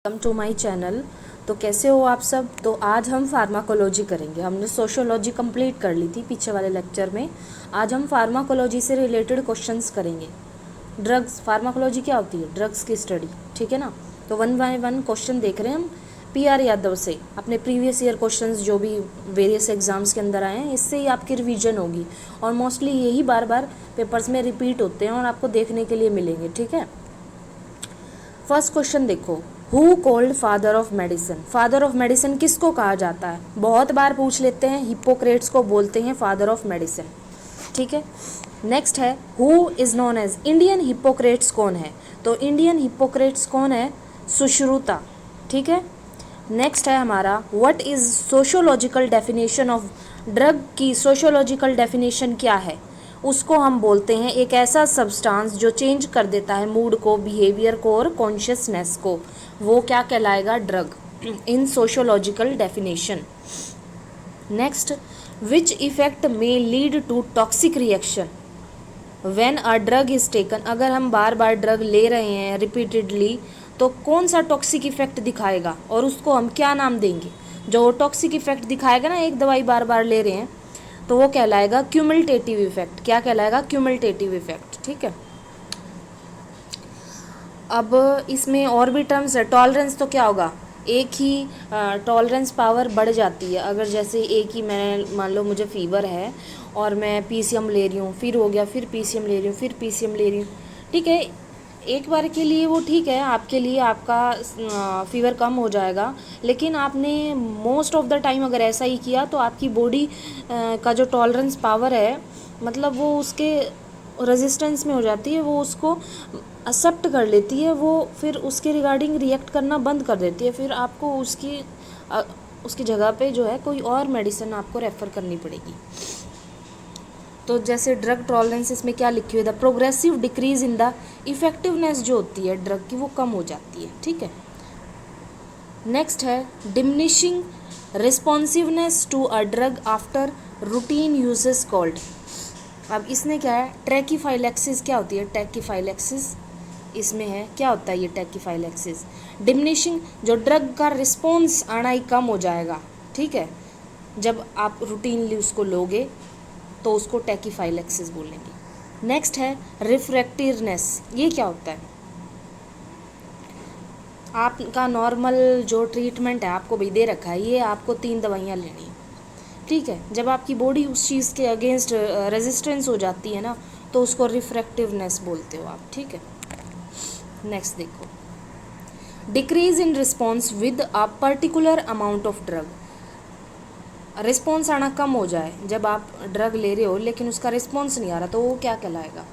Welcome to my channel. तो कैसे हो आप सब। तो आज हम फार्माकोलॉजी करेंगे। हमने सोशियोलॉजी कंप्लीट कर ली थी पिछले वाले लेक्चर में। आज हम फार्माकोलॉजी से रिलेटेड क्वेश्चंस करेंगे। ड्रग्स, फार्माकोलॉजी क्या होती है? ड्रग्स की स्टडी, ठीक है ना। तो 1 बाय 1 क्वेश्चन देख रहे हैं हम PR यादव से, अपने प्रीवियस ईयर क्वेश्चंस जो भी वेरियस एग्जाम्स के अंदर आए हैं, इससे ही आपकी रिवीजन होगी। और मोस्टली यही बार बार पेपर्स में रिपीट होते हैं और आपको देखने के लिए मिलेंगे, ठीक है। फर्स्ट क्वेश्चन देखो, who called father of medicine. Father of medicine किसको कहा जाता है? बहुत बार पूछ लेते हैं। हिप्पोक्रेट्स को बोलते हैं फादर ऑफ मेडिसिन, ठीक है। नेक्स्ट है, who is known as Indian Hippocrates. कौन है? तो इंडियन हिप्पोक्रेट्स कौन है? सुश्रुता, ठीक है। नेक्स्ट है हमारा, what is sociological definition of drug की सोशियोलॉजिकल डेफिनेशन क्या है? उसको हम बोलते हैं एक ऐसा सब्सटेंस जो चेंज कर देता है मूड को, बिहेवियर को और कॉन्शियसनेस को। वो क्या कहलाएगा? Drug, in sociological definition. Next, which effect may lead to toxic reaction when a drug is taken. अगर हम बार बार ड्रग ले रहे हैं रिपीटेडली, तो कौन सा टॉक्सिक इफेक्ट दिखाएगा और उसको हम क्या नाम देंगे? जो टॉक्सिक इफेक्ट दिखाएगा ना, एक दवाई बार बार ले रहे हैं, तो वो कहलाएगा क्यूमुलेटिव इफेक्ट। क्या कहलाएगा? क्यूमुलेटिव इफेक्ट, ठीक है। अब इसमें और भी टर्म्स है। टॉलरेंस तो क्या होगा? एक ही टॉलरेंस पावर बढ़ जाती है। अगर जैसे एक ही, मैं मान लो मुझे फीवर है और मैं PCM ले रही हूँ, फिर हो गया, फिर PCM ले रही हूँ, फिर PCM ले रही हूँ, ठीक है। एक बार के लिए वो ठीक है, आपके लिए आपका फीवर कम हो जाएगा। लेकिन आपने मोस्ट ऑफ द टाइम अगर ऐसा ही किया तो आपकी बॉडी का जो टॉलरेंस पावर है, मतलब वो उसके रेजिस्टेंस में हो जाती है, वो उसको एक्सेप्ट कर लेती है, वो फिर उसके रिगार्डिंग रिएक्ट करना बंद कर देती है। फिर आपको उसकी जगह पे जो है कोई और मेडिसिन आपको रेफ़र करनी पड़ेगी। तो जैसे ड्रग टॉलरेंस, इसमें क्या लिखी हुई है? The progressive decrease in the effectiveness जो होती है ड्रग की, वो कम हो जाती है, ठीक है। नेक्स्ट है, diminishing responsiveness to a drug after routine usages called. अब इसने क्या है? टैकीफाइलैक्सिस। क्या होती है टैकीफाइलैक्सिस? इसमें है, क्या होता है ये टैकीफाइलैक्सिस? डिमिनिशिंग, जो ड्रग का रिस्पॉन्स आना ही कम हो जाएगा, ठीक है। जब आप रूटीनली उसको लोगे तो उसको टैकीफाइलैक्सिस बोलेंगे। नेक्स्ट है रिफ्रैक्टिवनेस। ये क्या होता है? आपका नॉर्मल जो ट्रीटमेंट है, आपको भी दे रखा है, ये आपको 3 दवाइयाँ लेनी है, ठीक है। जब आपकी बॉडी उस चीज़ के अगेंस्ट रेजिस्टेंस हो जाती है ना, तो उसको रिफ्रैक्टिवनेस बोलते हो आप, ठीक है। नेक्स्ट देखो, decrease in response with a particular amount of drug. Response आना कम हो जाए, जब आप ड्रग ले रहे हो लेकिन उसका रिस्पॉन्स नहीं आ रहा, तो वो क्या कहलाएगा?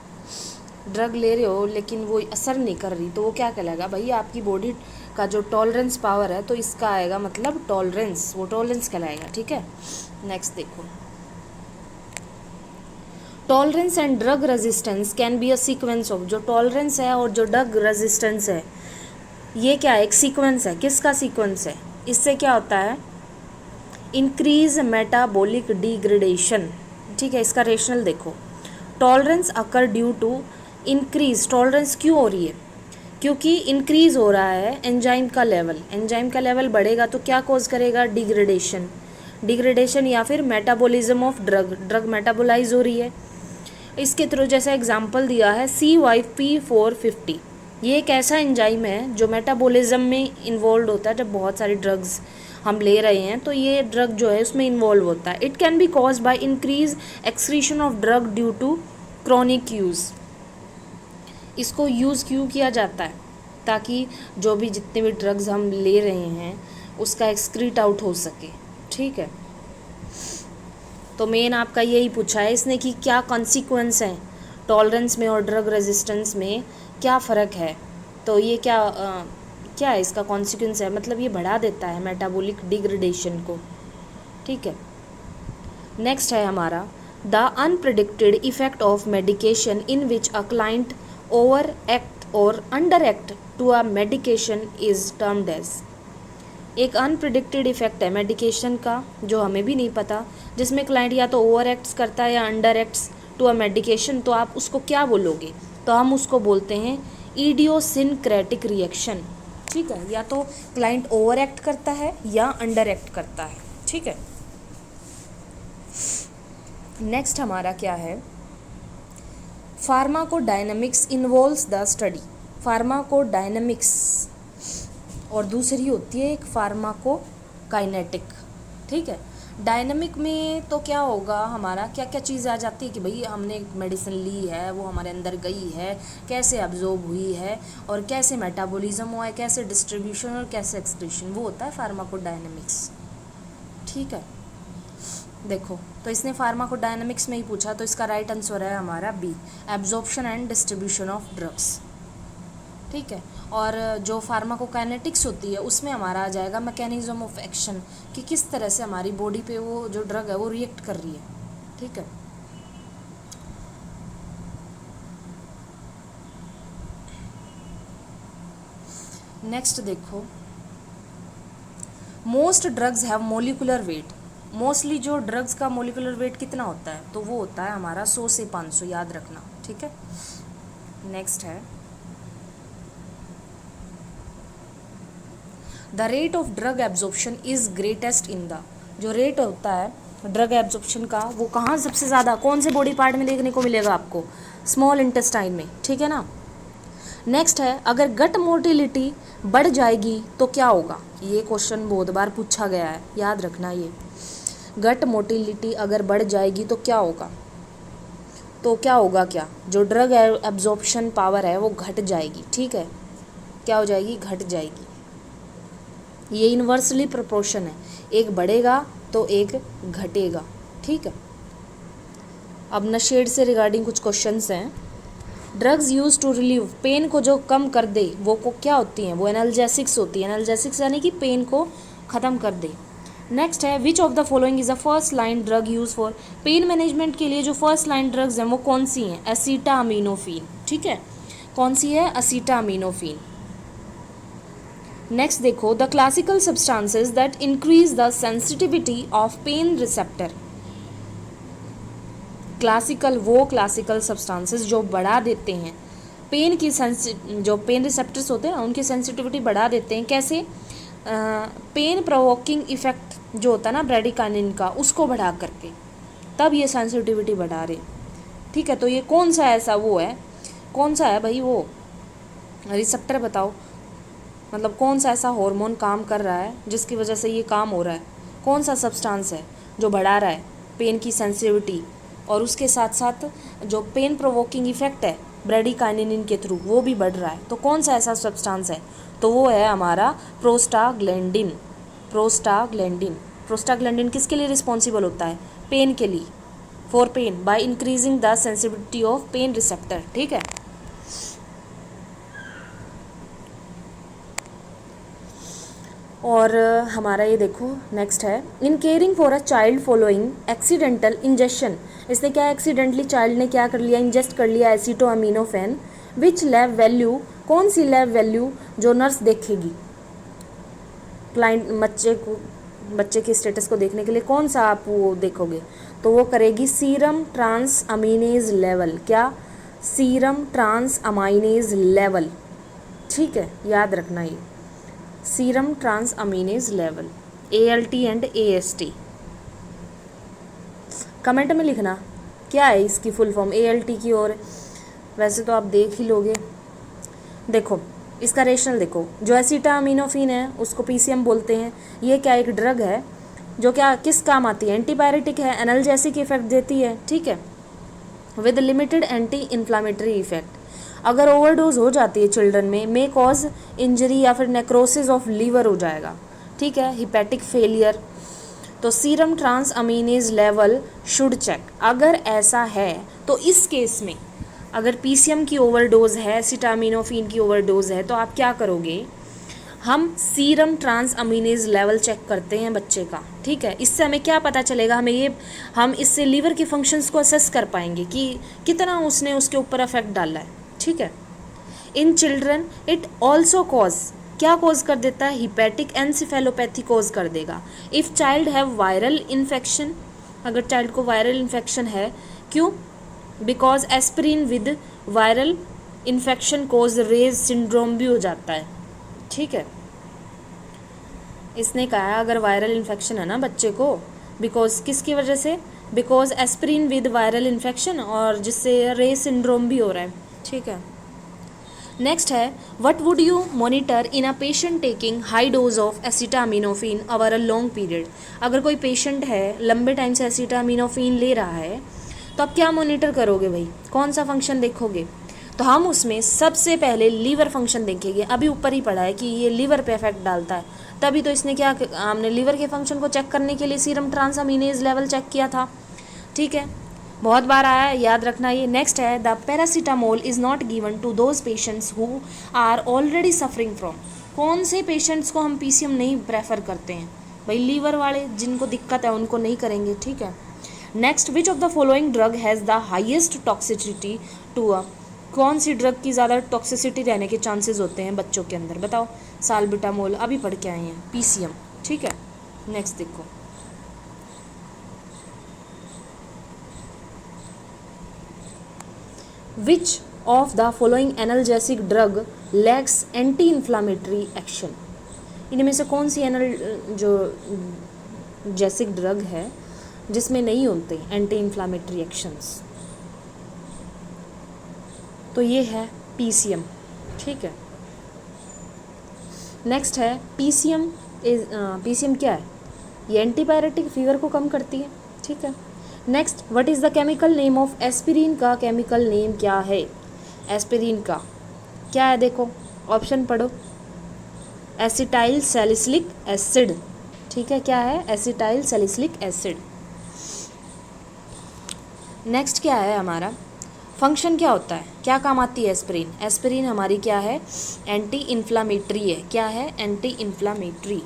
ड्रग ले रहे हो लेकिन वो असर नहीं कर रही, तो वो क्या कहलाएगा? भाई आपकी बॉडी का जो टॉलरेंस पावर है, तो इसका आएगा मतलब टॉलरेंस, वो टॉलरेंस कहलाएगा, ठीक है। नेक्स्ट देखो, tolerance and drug resistance can be a sequence of. जो टॉलरेंस है और जो ड्रग रेजिस्टेंस है, ये क्या है? एक सीक्वेंस है। किसका सीक्वेंस है? इससे क्या होता है? इंक्रीज मेटाबॉलिक डिग्रेडेशन, ठीक है। इसका रेशनल देखो, tolerance occur due to increase. Tolerance क्यों हो रही है? क्योंकि इंक्रीज हो रहा है एंजाइम का लेवल। एंजाइम का लेवल बढ़ेगा तो क्या कॉज करेगा? डिग्रेडेशन। डिग्रेडेशन या फिर metabolism of drug. Drug metabolise हो रही है। इसके थ्रू जैसा एग्जांपल दिया है CYP450। ये एक ऐसा एंजाइम है जो मेटाबॉलिज्म में इन्वॉल्व होता है। जब बहुत सारी ड्रग्स हम ले रहे हैं तो ये ड्रग जो है उसमें इन्वॉल्व होता है। It can be cause by increase excretion of drug due to chronic use. इसको यूज़ क्यों किया जाता है? ताकि जो भी जितने भी ड्रग्स हम ले रहे हैं उसका एक्सक्रीट आउट हो सके, ठीक है। तो मेन आपका यही पूछा है इसने कि क्या कॉन्सिक्वेंस है टॉलरेंस में और ड्रग रेजिस्टेंस में, क्या फ़र्क है? तो ये क्या है इसका कॉन्सिक्वेंस है? मतलब ये बढ़ा देता है मेटाबॉलिक डिग्रेडेशन को, ठीक है। नेक्स्ट है हमारा, the unpredicted effect of medication in which a client over act और under act to a medication is termed as. एक अनप्रिडिक्टेड इफेक्ट है मेडिकेशन का, जो हमें भी नहीं पता, जिसमें क्लाइंट या तो ओवर एक्ट्स करता है या under acts to a medication, तो आप उसको क्या बोलोगे? तो हम उसको बोलते हैं इडियोसिनक्रेटिक रिएक्शन, ठीक है, या तो क्लाइंट ओवर एक्ट करता है या अंडर एक्ट करता है, ठीक है। नेक्स्ट हमारा क्या है, pharmacodynamics involves the study. Pharmacodynamics और दूसरी होती है एक फार्माकोकाइनेटिक, ठीक है। डायनामिक में तो क्या होगा, हमारा क्या क्या चीज़ आ जाती है कि भाई हमने मेडिसिन ली है, वो हमारे अंदर गई है, कैसे अब्जॉर्ब हुई है और कैसे मेटाबॉलिज्म हुआ है, कैसे डिस्ट्रीब्यूशन और कैसे एक्सक्रीशन, वो होता है फार्माकोडायनामिक्स, ठीक है। देखो तो इसने फार्माकोडायनामिक्स में ही पूछा, तो इसका राइट आंसर है हमारा B, absorption and distribution of drugs, ठीक है। और जो फार्माकोकाइनेटिक्स होती है उसमें हमारा आ जाएगा मैकेनिज्म ऑफ एक्शन, कि किस तरह से हमारी बॉडी पे वो जो ड्रग है वो रिएक्ट कर रही है, ठीक है। नेक्स्ट देखो, most drugs have molecular weight. Mostly जो ड्रग्स का मोलिकुलर वेट कितना होता है, तो वो होता है हमारा 100 से 500, याद रखना, ठीक है। नेक्स्ट है, the rate of drug absorption is greatest in the, जो रेट होता है ड्रग एब्जॉर्प्शन का वो कहाँ सबसे ज़्यादा, कौन से बॉडी पार्ट में देखने को मिलेगा आपको, स्मॉल इंटेस्टाइन में, ठीक है ना। नेक्स्ट है, अगर गट मोटिलिटी बढ़ जाएगी तो क्या होगा, ये क्वेश्चन बहुत बार पूछा गया है, याद रखना ये, गट मोटिलिटी अगर बढ़ जाएगी तो क्या होगा, तो क्या होगा, क्या जो ड्रग एब्जॉर्प्शन पावर है वो घट जाएगी, ठीक है, क्या हो जाएगी, घट जाएगी। ये इन्वर्सली प्रोपोर्शन है, एक बढ़ेगा तो एक घटेगा, ठीक है। अब नशेड से रिगार्डिंग कुछ क्वेश्चंस हैं। Drugs use to relieve, pain को जो कम कर दे वो को क्या होती हैं, वो एनाल्जेसिक्स होती है, एनाल्जेसिक्स यानी कि पेन को ख़त्म कर दे। नेक्स्ट है, which of the following is a first line drug use for, pain management के लिए जो फर्स्ट लाइन ड्रग्स हैं वो कौन सी हैं, एसिटामिनोफेन, ठीक है, कौन सी है, एसिटामिनोफेन। नेक्स्ट देखो, the classical substances that increase the sensitivity of pain receptor. Classical, वो क्लासिकल सब्सटेंसेस जो बढ़ा देते हैं पेन की जो पेन रिसेप्टर्स होते हैं उनकी सेंसिटिविटी बढ़ा देते हैं, कैसे, पेन प्रोवोकिंग इफेक्ट जो होता है ना ब्रेडिकानिन का, उसको बढ़ा करके, तब ये सेंसिटिविटी बढ़ा रहे, ठीक है। तो ये कौन सा ऐसा वो है, कौन सा है भाई वो रिसेप्टर, बताओ, मतलब कौन सा ऐसा हार्मोन काम कर रहा है जिसकी वजह से ये काम हो रहा है, कौन सा सब्सटेंस है जो बढ़ा रहा है पेन की सेंसिटिविटी, और उसके साथ साथ जो पेन प्रोवोकिंग इफेक्ट है ब्रेडिकाइनिन के थ्रू वो भी बढ़ रहा है, तो कौन सा ऐसा सब्सटेंस है, तो वो है हमारा प्रोस्टाग्लैंडिन। प्रोस्टाग्लैंडिन, प्रोस्टाग्लैंडिन किसके लिए रिस्पॉन्सिबल होता है, पेन के लिए, for pain, by increasing the sensitivity of pain receptor, ठीक है। और हमारा ये देखो नेक्स्ट है, in caring for a child following accidental injection, इसने क्या एक्सीडेंटली चाइल्ड ने क्या कर लिया, इंजेस्ट कर लिया एसिटोअमीनोफेन, विच लैब वैल्यू, कौन सी लैब वैल्यू जो नर्स देखेगी, क्लाइंट बच्चे के स्टेटस को देखने के लिए कौन सा आप वो देखोगे, तो वो करेगी सीरम ट्रांस अमीनेज लेवल, क्या, सीरम ट्रांस अमाइनेज लेवल, ठीक है, याद रखना ये serum transaminase level, ALT and AST। Comment में लिखना क्या है इसकी फुल फॉर्म ALT की, और वैसे तो आप देख ही लोगे। देखो इसका रेशनल देखो, जो एसिटामिनोफेन है उसको PCM बोलते हैं, ये क्या एक ड्रग है जो क्या किस काम आती है, एंटीबायोटिक है, एनाल्जेसिक इफेक्ट देती है, ठीक है, with limited anti inflammatory effect. अगर ओवरडोज हो जाती है चिल्ड्रन में, मे कॉज इंजरी या फिर नेक्रोसिस ऑफ लीवर हो जाएगा, ठीक है, हिपैटिक फेलियर, तो serum transaminase level should check. अगर ऐसा है तो इस केस में अगर PCM की ओवरडोज है, एसिटामिनोफेन की ओवरडोज है, तो आप क्या करोगे, हम serum transaminase level check करते हैं बच्चे का, ठीक है। इससे हमें क्या पता चलेगा, हम इससे लीवर के फंक्शंस को असेस कर पाएंगे कि कितना उसने उसके ऊपर अफेक्ट डाला है, ठीक है। In children it also cause, क्या कॉज कर देता है, हिपैटिक एनसेफेलोपैथी कॉज कर देगा। If child have viral infection, अगर चाइल्ड को वायरल इन्फेक्शन है, क्यों, because aspirin with viral infection cause Reye's syndrome भी हो जाता है, ठीक है। इसने कहा है अगर वायरल इन्फेक्शन है ना बच्चे को, बिकॉज किसकी वजह से, because aspirin with viral infection, और जिससे रे सिंड्रोम भी हो रहा है। ठीक है। नेक्स्ट है what would you monitor in a patient taking high dose of acetaminophen over a long period. अगर कोई पेशेंट है लंबे टाइम से एसिटामिनोफिन ले रहा है तो आप क्या मॉनिटर करोगे भाई, कौन सा फंक्शन देखोगे। तो हम उसमें सबसे पहले लीवर फंक्शन देखेंगे। अभी ऊपर ही पढ़ा है कि ये लीवर पे इफेक्ट डालता है, तभी तो इसने क्या, हमने लीवर के फंक्शन को चेक करने के लिए सीरम ट्रांसअमीनेज लेवल चेक किया था। ठीक है, बहुत बार आया है, याद रखना ये। नेक्स्ट है the paracetamol is not given to those patients who are already suffering from. कौन से पेशेंट्स को हम पीसीएम नहीं प्रेफर करते हैं भाई, लीवर वाले जिनको दिक्कत है उनको नहीं करेंगे। ठीक है। Next which of the following drug has the highest toxicity to a, कौन सी ड्रग की ज़्यादा टॉक्सिसिटी रहने के चांसेस होते हैं बच्चों के अंदर, बताओ। साल्बिटामोल, अभी पढ़ के आए हैं, पीसीएम। ठीक है। नेक्स्ट देखो, which of the following analgesic drug lakhs anti inflammatory action. इनमें से कौन सी एनाल्जेसिक ड्रग है जिसमें नहीं होते एंटी इन्फ्लामेटरी एक्शंस। तो ये है पीसीएम। ठीक है। नेक्स्ट है पीसीएम पीसीएम क्या है, ये एंटीपायरेटिक, फीवर को कम करती है। ठीक है। Next what is the chemical name of aspirin का केमिकल नेम क्या है, एस्पिरिन का क्या है, देखो ऑप्शन पढ़ो। Acetyl salicylic acid. ठीक है, क्या है, एसिटाइल सैलिसिलिक एसिड। नेक्स्ट क्या है हमारा, फंक्शन क्या होता है, क्या काम आती है एस्पिरिन। एस्पिरिन हमारी क्या है, एंटी इन्फ्लामेटरी है। क्या है, एंटी इन्फ्लामेटरी।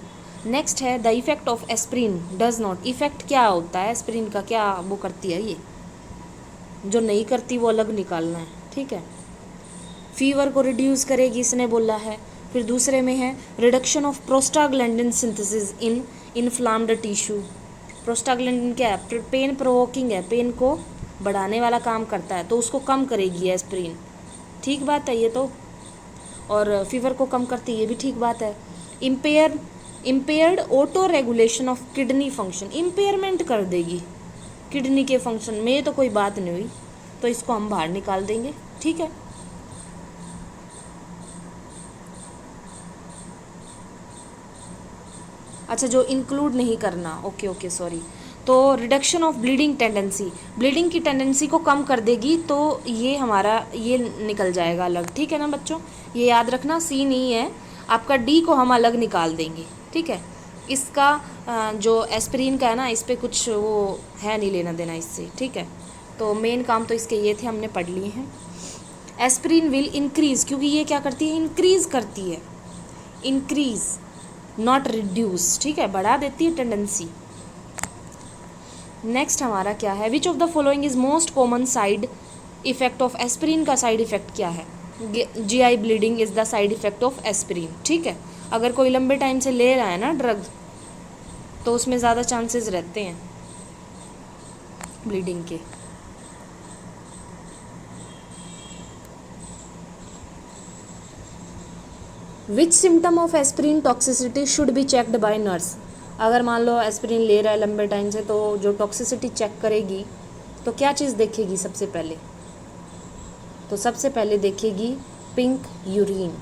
नेक्स्ट है the effect of aspirin does not, effect क्या होता है एस्पिरिन का, क्या वो करती है, ये जो नहीं करती वो अलग निकालना है। ठीक है। फीवर को रिड्यूस करेगी इसने बोला है। फिर दूसरे में है reduction of prostaglandin synthesis in inflamed tissue. Prostaglandin क्या है, पेन प्रोवोकिंग है, पेन को बढ़ाने वाला काम करता है, तो उसको कम करेगी एस्पिरिन। ठीक बात है ये तो। और फीवर को कम करती है, ये भी ठीक बात है। Impaired auto regulation of kidney function, impairment कर देगी किडनी के फंक्शन में, ये तो कोई बात नहीं हुई, तो इसको हम बाहर निकाल देंगे। ठीक है। अच्छा, जो इंक्लूड नहीं करना, ओके ओके सॉरी। तो reduction of bleeding tendency, bleeding की टेंडेंसी को कम कर देगी, तो ये हमारा ये निकल जाएगा अलग। ठीक है ना बच्चों, ये याद रखना, सी नहीं है आपका, डी को हम अलग निकाल देंगे। ठीक है। इसका जो एस्पिरिन का है ना, इस पर कुछ वो है नहीं लेना देना इससे। ठीक है। तो मेन काम तो इसके ये थे, हमने पढ़ लिए हैं। एस्पिरिन विल इंक्रीज, क्योंकि ये क्या करती है, इंक्रीज करती है, इंक्रीज नॉट रिड्यूस। ठीक है, बढ़ा देती है टेंडेंसी। नेक्स्ट हमारा क्या है, which of the following is most common side effect of aspirin का साइड इफेक्ट क्या है, GI bleeding is the side effect of aspirin. ठीक है। अगर कोई लंबे टाइम से ले रहा है ना ड्रग, तो उसमें ज़्यादा चांसेस रहते हैं ब्लीडिंग के। Which symptom of aspirin toxicity should be checked by nurse. अगर मान लो एस्पिरिन ले रहा है लंबे टाइम से, तो जो टॉक्सिसिटी चेक करेगी तो क्या चीज़ देखेगी सबसे पहले, तो सबसे पहले देखेगी पिंक यूरिन।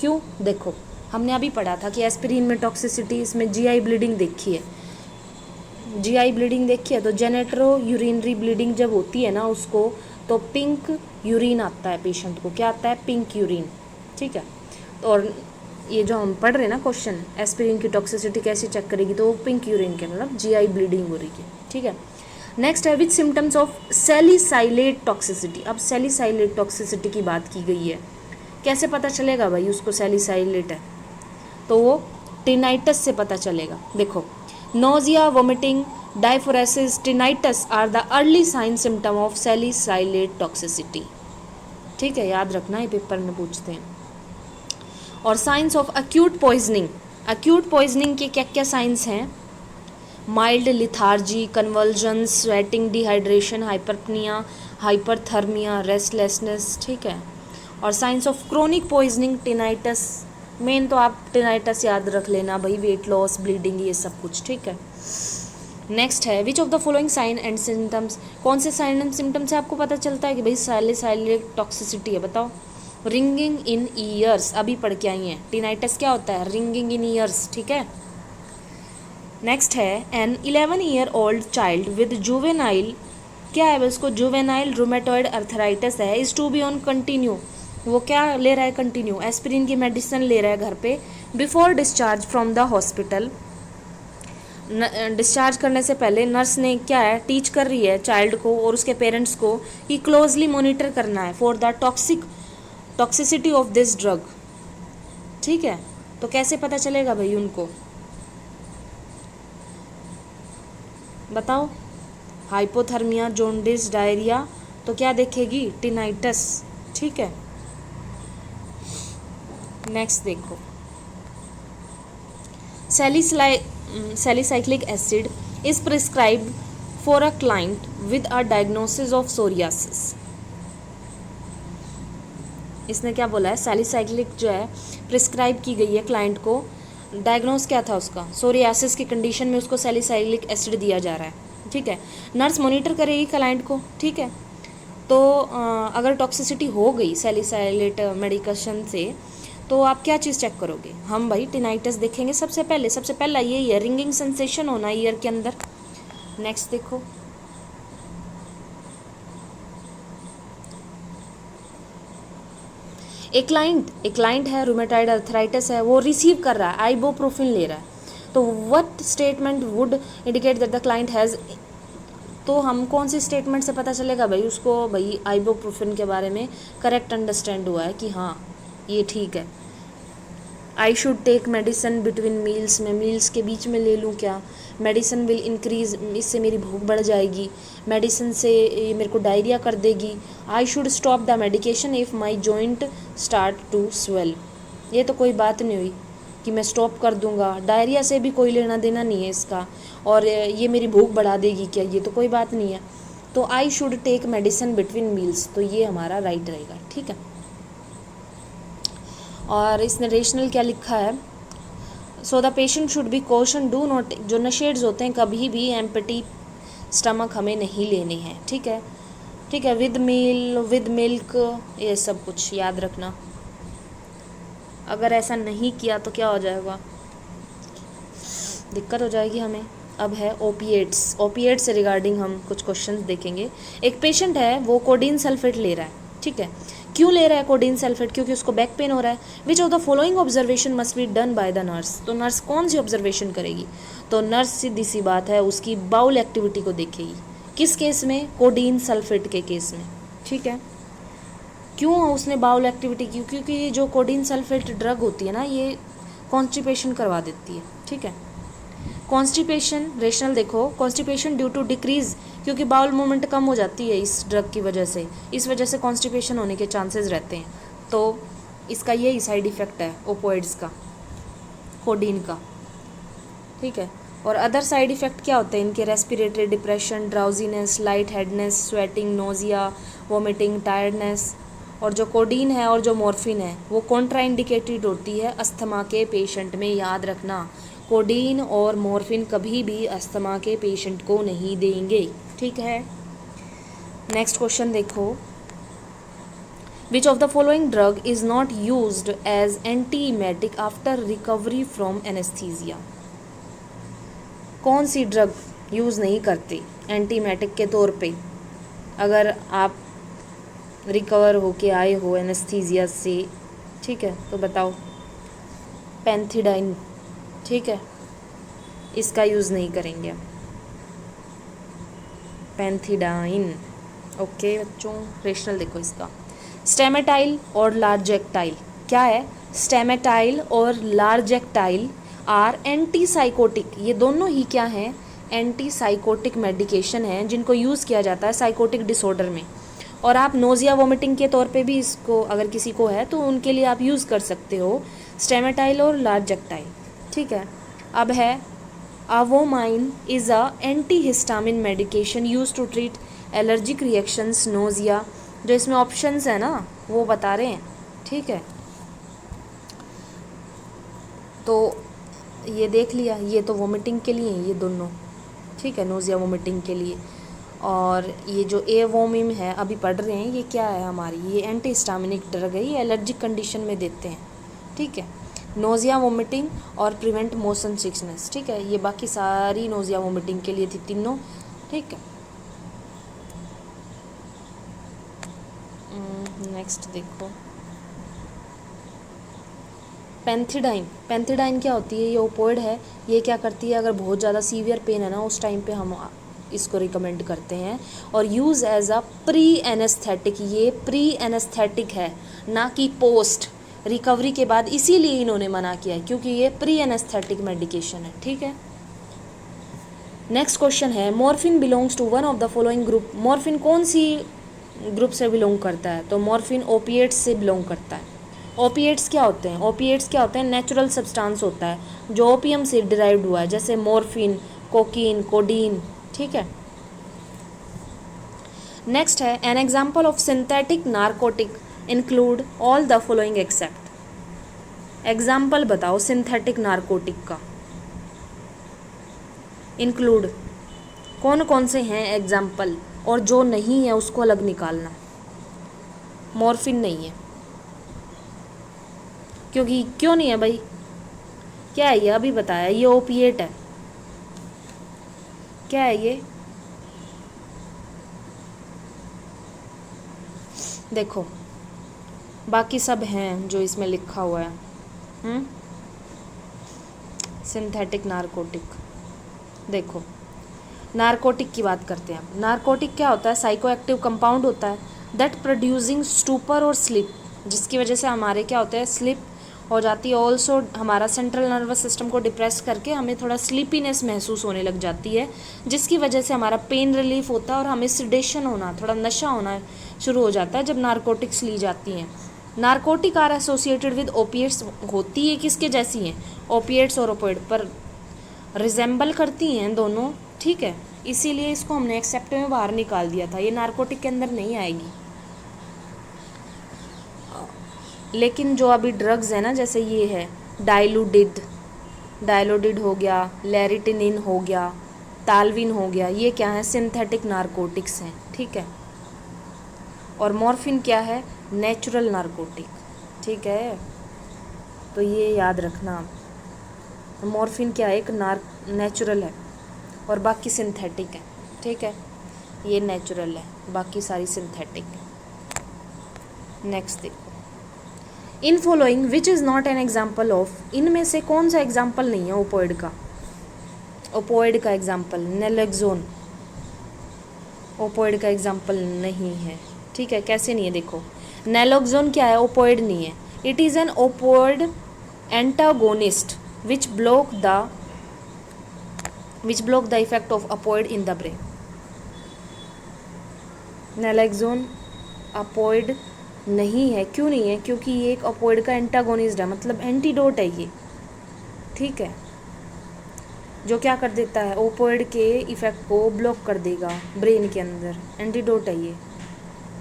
क्यों, देखो हमने अभी पढ़ा था कि एस्पिरिन में टॉक्सिसिटी, इसमें जीआई ब्लीडिंग देखी है, जीआई ब्लीडिंग देखी है, तो जेनेट्रो यूरिनरी ब्लीडिंग जब होती है ना उसको, तो पिंक यूरिन आता है पेशेंट को, क्या आता है, पिंक यूरिन। ठीक है। और ये जो हम पढ़ रहे हैं ना क्वेश्चन, एस्पिरिन की टॉक्सिसिटी कैसे चेक करेगी, तो वो पिंक यूरिन के मतलब जीआई ब्लीडिंग हो रही है। ठीक है। नेक्स्ट है विच सिम्टम्स ऑफ सैलिसाइलेट टॉक्सिसिटी। अब सैलिसाइलेट टॉक्सिसिटी की बात की गई है, कैसे पता चलेगा भाई उसको सैलिसाइलेट है, तो वो टिनाइटस से पता चलेगा। देखो nausea, vomiting, diaphoresis, tinnitus are the early sign symptom of salicylate toxicity. ठीक है, याद रखना, ये पेपर में पूछते हैं। और signs of acute poisoning, acute poisoning के क्या क्या साइंस हैं, mild lethargy, convulsions, sweating, dehydration, hyperpnea, hyperthermia, restlessness. ठीक है। और signs of chronic poisoning, tinnitus, main तो आप टिनाइटस याद रख लेना भाई, वेट लॉस, ब्लीडिंग, ये सब कुछ, ठीक है। नेक्स्ट है which of the following sign and symptoms, कौन से साइन एंड सिम्टम्स से आपको पता चलता है कि भाई सैलिसाइलिक टॉक्सिसिटी है, बताओ। रिंगिंग इन ईयर्स, अभी पढ़ के आई हैं, टिनाइटस क्या होता है, रिंगिंग इन ईयर्स, ठीक है। नेक्स्ट है an 11 year old child with juvenile, क्या है उसको, जुवेनाइल रूमेटॉइड अर्थराइटिस है, is to be on continue, वो क्या ले रहा है, कंटिन्यू एस्पिरिन की मेडिसिन ले रहा है घर पे, before discharge from the hospital, discharge करने से पहले नर्स ने क्या है, टीच कर रही है चाइल्ड को और उसके पेरेंट्स को कि क्लोजली मॉनिटर करना है for the toxicity of this drug, ठीक है। तो कैसे पता चलेगा भाई उनको, बताओ। हाइपोथर्मिया, जॉन्डिस, डायरिया, तो क्या देखेगी, टिनाइटस, ठीक है। नेक्स्ट देखो, salicylic acid is prescribed for a client with a diagnosis of psoriasis, इसने क्या बोला है, सैलिसाइक्लिक जो है प्रिस्क्राइब की गई है क्लाइंट को, डायग्नोस क्या था उसका, सोरियासिस की कंडीशन में उसको सैलिसाइक्लिक एसिड दिया जा रहा है, ठीक है। नर्स मॉनिटर करेगी क्लाइंट को, ठीक है। तो अगर टॉक्सिसिटी हो गई सैलिसाइलेट मेडिकेशन से, तो आप क्या चीज़ चेक करोगे, हम भाई टिनाइटस देखेंगे सबसे पहला यही है, रिंगिंग सेंसेशन होना ईयर के अंदर। नेक्स्ट देखो, एक क्लाइंट है, रूमेटाइड अर्थराइटिस है, वो रिसीव कर रहा है, आइबोप्रोफिन ले रहा है, तो what statement would indicate that the client has, तो हम कौन सी स्टेटमेंट से पता चलेगा भाई उसको, भाई आइबोप्रोफिन के बारे में करेक्ट अंडरस्टैंड हुआ है कि हाँ ये ठीक है। I should take medicine between meals, मैं मील्स के बीच में ले लूँ क्या, मेडिसिन विल इंक्रीज, इससे मेरी भूख बढ़ जाएगी, मेडिसिन से ये मेरे को डायरिया कर देगी, I should stop the medication if my joint start to swell, ये तो कोई बात नहीं हुई कि मैं स्टॉप कर दूंगा, डायरिया से भी कोई लेना देना नहीं है इसका, और ये मेरी भूख बढ़ा देगी क्या, ये तो कोई बात नहीं है। तो I should take medicine between meals, तो ये हमारा राइट रहेगा, ठीक है। और इसने रेशनल क्या लिखा है, so the patient should be caution, do not, जो नशेड्स होते हैं कभी भी एम्प्टी स्टमक हमें नहीं लेने हैं, ठीक है, ठीक है। विद मील, विद मिल्क, ये सब कुछ याद रखना, अगर ऐसा नहीं किया तो क्या हो जाएगा, दिक्कत हो जाएगी हमें। अब है ओपिएट्स, ओपिएट्स से रिगार्डिंग हम कुछ क्वेश्चंस देखेंगे। एक पेशेंट है, वो कोडीन सल्फेट ले रहा है, ठीक है, क्यों ले रहा है कोडीन सल्फेट, क्योंकि उसको बैक पेन हो रहा है। Which of the following observation must be done by the nurse, तो नर्स कौन सी ऑब्जर्वेशन करेगी, तो नर्स सीधी सी बात है उसकी बाउल एक्टिविटी को देखेगी, किस केस में, कोडीन सल्फेट के केस में, ठीक है। क्यों उसने बाउल एक्टिविटी की, क्योंकि जो कोडीन सल्फेट ड्रग होती है ना, ये कॉन्स्टिपेशन करवा देती है, ठीक है। कॉन्स्टिपेशन, रेशनल देखो, कॉन्स्टिपेशन ड्यू टू डिक्रीज, क्योंकि बाउल मूवमेंट कम हो जाती है इस ड्रग की वजह से, इस वजह से कॉन्स्टिपेशन होने के चांसेस रहते हैं, तो इसका यही साइड इफ़ेक्ट है ओपोइड्स का, कोडीन का, ठीक है। और अदर साइड इफ़ेक्ट क्या होते हैं इनके, respiratory depression, drowsiness, light headedness, sweating, nausea, vomiting, tiredness. और जो कोडीन है और जो मॉर्फिन है वो कॉन्ट्राइंडिकेटेड होती है अस्थमा के पेशेंट में, याद रखना, कोडीन और मॉर्फिन कभी भी अस्थमा के पेशेंट को नहीं देंगे, ठीक है। नेक्स्ट क्वेश्चन देखो, which of the following drug is not used as antiemetic after recovery from anaesthesia, कौन सी ड्रग यूज़ नहीं करती एंटीमेटिक के तौर पे अगर आप रिकवर होके आए हो एनेस्थीसिया से, ठीक है, तो बताओ, पेंथिडाइन, ठीक है, इसका यूज़ नहीं करेंगे, पेंथिडाइन, ओके बच्चों। रेशनल देखो इसका, स्टेमेटाइल और लार्जेक्टाइल, क्या है, स्टेमेटाइल और लार्जेक्टाइल आर एंटीसाइकोटिक, ये दोनों ही क्या हैं, एंटीसाइकोटिक मेडिकेशन हैं जिनको यूज़ किया जाता है साइकोटिक डिसऑर्डर में, और आप नोजिया वोमिटिंग के तौर पे भी इसको अगर किसी को है तो उनके लिए आप यूज़ कर सकते हो स्टेमेटाइल और लार्जेक्टाइल, ठीक है। अब है Avomine is a antihistamine medication use to treat allergic reactions, nausea, जो इसमें ऑप्शंस है ना वो बता रहे हैं, ठीक है। तो ये देख लिया, ये तो वोमिटिंग के लिए ये दोनों, ठीक है, नोज़िया वोमिटिंग के लिए। और ये जो एवोमिम है अभी पढ़ रहे हैं, ये क्या है हमारी, ये एंटी हिस्टामिनिक ड्रग है, ये एलर्जिक कंडीशन में देते हैं, ठीक है। नोज़िया वोमिटिंग और प्रिवेंट मोशन सिकनेस, ठीक है। ये बाकी सारी नोज़िया वोमिटिंग के लिए थी तीनों, ठीक है। नेक्स्ट देखो, पेंथिडाइन। पेंथिडाइन क्या होती है, ये ओपोइड है। ये क्या करती है, अगर बहुत ज़्यादा सीवियर पेन है ना, उस टाइम पे हम इसको रिकमेंड करते हैं। और use as a pre anaesthetic, ये प्री एनेस्थेटिक है, ना कि पोस्ट रिकवरी के बाद, इसीलिए इन्होंने मना किया है, क्योंकि ये प्री एनेस्थेटिक मेडिकेशन है, ठीक है। नेक्स्ट क्वेश्चन है, morphine belongs to one of the following group. Morphine कौन सी ग्रुप से बिलोंग करता है, तो मॉर्फिन ओपिएट्स से बिलोंग करता है। ओपिएट्स क्या होते हैं, ओपिएट्स क्या होते हैं, नेचुरल सब्सटेंस होता है जो ओपियम से डिराइव्ड हुआ है, जैसे मॉर्फिन, कोकीन, कोडीन, ठीक है। नेक्स्ट है, an example of synthetic narcotic include all the following except. Example बताओ सिंथेटिक नारकोटिक का, इंक्लूड कौन कौन से हैं एग्जाम्पल, और जो नहीं है उसको अलग निकालना। मॉर्फिन नहीं है, क्योंकि क्यों नहीं है भाई, क्या है ये, अभी बताया, ये ओपिएट है, क्या है ये, देखो बाकी सब हैं जो इसमें लिखा हुआ है। सिंथेटिक नारकोटिक, देखो नारकोटिक की बात करते हैं। नारकोटिक क्या होता है, साइको एक्टिव कंपाउंड होता है दैट प्रोड्यूसिंग स्टूपर और स्लिप, जिसकी वजह से हमारे क्या होता है, स्लिप हो जाती है। ऑल्सो हमारा सेंट्रल नर्वस सिस्टम को डिप्रेस करके हमें थोड़ा स्लीपीनेस महसूस होने लग जाती है, जिसकी वजह से हमारा पेन रिलीफ होता है और हमें सिडेशन होना, थोड़ा नशा होना शुरू हो जाता है जब नारकोटिक्स ली जाती हैं। Narcotic are associated with opiates, होती है किसके जैसी हैं, ओपिएट्स और ओपिएट, पर रिजेंबल करती हैं दोनों, ठीक है। इसीलिए इसको हमने एक्सेप्ट में बाहर निकाल दिया था, ये नारकोटिक के अंदर नहीं आएगी। लेकिन जो अभी ड्रग्स है ना, जैसे ये है डाइलूडिड, डाइलोडिड हो गया, लेरिटिनिन हो गया, तालविन हो गया, ये क्या है, सिंथेटिक नारकोटिक्स हैं, ठीक है। और मॉर्फिन क्या है, नेचुरल नारकोटिक, ठीक है। तो ये याद रखना, मॉर्फिन क्या है, एक नेचुरल है और बाकी सिंथेटिक है, ठीक है। ये नेचुरल है, बाकी सारी सिंथेटिक है। नेक्स्ट देखो, in following which is not an example of, इनमें से कौन सा एग्जाम्पल नहीं है ओपोइड का। ओपोइड का एग्जाम्पल नेलोक्सोन, ओपोइड का एग्जाम्पल नहीं है, ठीक है। कैसे नहीं है, देखो नेलोक्सोन क्या है, ओपोइड नहीं है। It is an opioid antagonist which block the effect of opioid in the brain. Naloxone opioid नहीं है, क्यों नहीं है, क्योंकि ये एक ओपोइड का एंटागोनिस्ट है, मतलब एंटीडोट है ये, ठीक है, जो क्या कर देता है, ओपोइड के इफेक्ट को ब्लॉक कर देगा ब्रेन के अंदर, एंटीडोट है ये।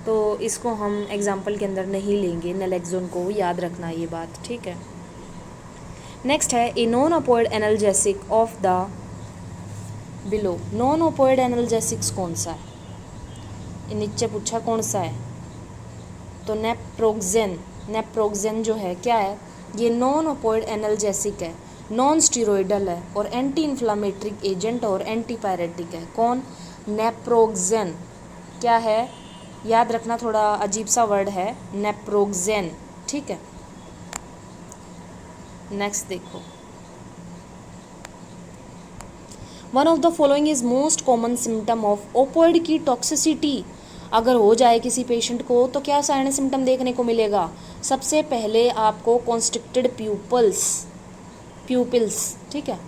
तो इसको हम एग्जाम्पल के अंदर नहीं लेंगे नेलोक्सोन को, याद रखना ये बात, ठीक है। नेक्स्ट है, a non opioid analgesic of the below. Non opioid analgesics कौन सा है, नीचे पूछा कौन सा है, तो नेप्रोक्सेन। नेप्रोक्सेन जो है क्या है, ये नॉन ओपोइड एनाल्जेसिक है, नॉन स्टीरोइडल है और एंटी इन्फ्लामेटरी एजेंट और एंटीपायरेटिक है। कौन, नेप्रोक्सेन क्या है, याद रखना, थोड़ा अजीब सा वर्ड है नेप्रोक्सेन, ठीक है। नेक्स्ट देखो, one of the following is most common symptom of opioid की टॉक्सिसिटी। अगर हो जाए किसी पेशेंट को तो क्या सारे सिम्टम देखने को मिलेगा, सबसे पहले आपको कॉन्स्ट्रिक्टेड प्यूपिल्स, ठीक है।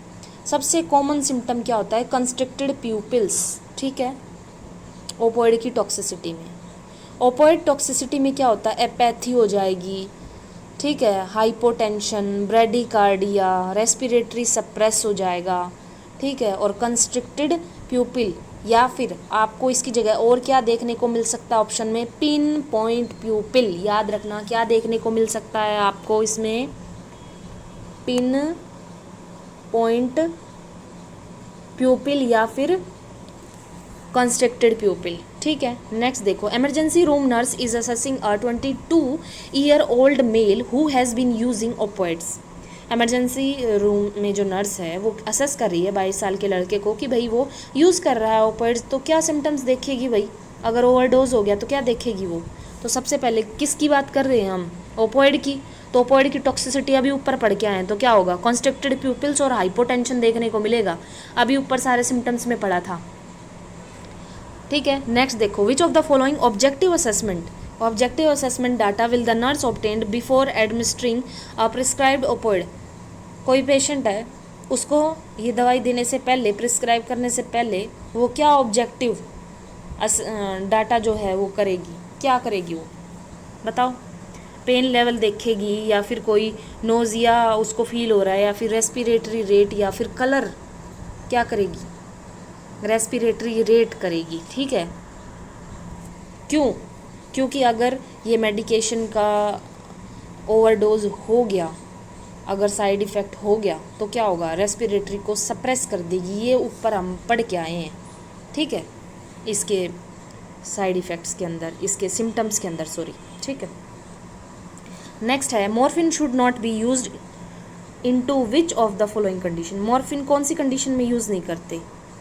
सबसे कॉमन सिम्टम क्या होता है, कंस्ट्रिक्टेड प्यूपिल्स, ठीक है, ओपोइड की टॉक्सिसिटी में। ओपोइड टॉक्सिसिटी में क्या होता है, एपैथी हो जाएगी, ठीक है, हाइपोटेंशन, ब्रेडिकार्डिया, रेस्पिरेटरी सप्रेस हो जाएगा, ठीक है। और कंस्ट्रिक्टेड प्यूपिल, या फिर आपको इसकी जगह और क्या देखने को मिल सकता है ऑप्शन में, पिन पॉइंट प्यूपिल, याद रखना क्या देखने को मिल सकता है आपको इसमें, पिन पॉइंट प्यूपिल या फिर कंस्ट्रक्टेड प्यूपिल। ठीक है, नेक्स्ट देखो, emergency room nurse is assessing a 22-year-old male who has been using opiates. Emergency room में जो नर्स है वो असेस कर रही है 22 साल के लड़के को कि भाई वो यूज़ कर रहा है ओपिएट्स, तो क्या सिम्टम्स देखेगी भाई, अगर ओवरडोज हो गया तो क्या देखेगी वो। तो सबसे पहले किसकी बात कर रहे हैं हम, ओपिएट की। तो ओपिएट की टॉक्सिसिटी अभी ऊपर पढ़ के आए तो क्या होगा, कॉन्स्ट्रिक्टेड प्यूपिल्स और हाइपोटेंशन देखने को मिलेगा, अभी ऊपर सारे सिम्टम्स में पढ़ा था। ठीक है, नेक्स्ट देखो, which of the following objective assessment data will the nurse obtained before administering a prescribed opiate. कोई पेशेंट है, उसको ये दवाई देने से पहले, प्रिस्क्राइब करने से पहले वो क्या ऑब्जेक्टिव डाटा जो है वो करेगी, क्या करेगी वो बताओ। पेन लेवल देखेगी या फिर कोई नोजिया उसको फील हो रहा है या फिर रेस्पिरेटरी रेट या फिर कलर, क्या करेगी, रेस्पिरेटरी रेट करेगी। ठीक है, क्यों, क्योंकि अगर ये मेडिकेशन का ओवरडोज हो गया, अगर साइड इफ़ेक्ट हो गया तो क्या होगा, रेस्पिरेटरी को सप्रेस कर देगी। ये ऊपर हम पढ़ के आए हैं। ठीक है, इसके साइड इफ़ेक्ट्स के अंदर, इसके सिम्टम्स के अंदर, सॉरी। ठीक है, नेक्स्ट है, morphine should not be used into which of the following condition. Morphine कौन सी कंडीशन में यूज़ नहीं करते,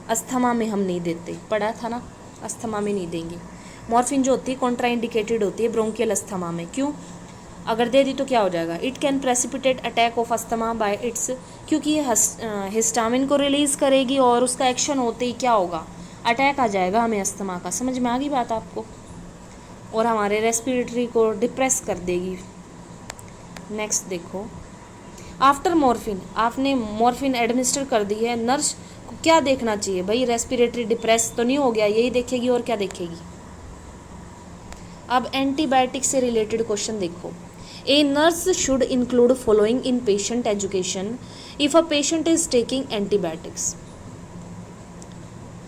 अस्थमा में हम नहीं देते, पढ़ा था ना, अस्थमा में नहीं देंगे। मॉर्फिन जो होती है कॉन्ट्राइंडिकेटेड होती है ब्रोंकियल अस्थमा में। क्यों, अगर दे दी तो क्या हो जाएगा, it can precipitate attack of asthma bye it's, क्योंकि ये हिस्टामिन को रिलीज़ करेगी और उसका एक्शन होते ही क्या होगा, अटैक आ जाएगा हमें अस्थमा का। समझ में आ गई बात आपको, और हमारे रेस्पिरेटरी को डिप्रेस कर देगी। नेक्स्ट देखो, आफ्टर मॉर्फिन, आपने मॉर्फिन एडमिनिस्टर कर दी है, नर्स को क्या देखना चाहिए भाई, रेस्पिरेटरी डिप्रेस तो नहीं हो गया, यही देखेगी और क्या देखेगी। अब एंटीबायोटिक से रिलेटेड क्वेश्चन देखो, a nurse should include following in patient education if a patient is taking antibiotics.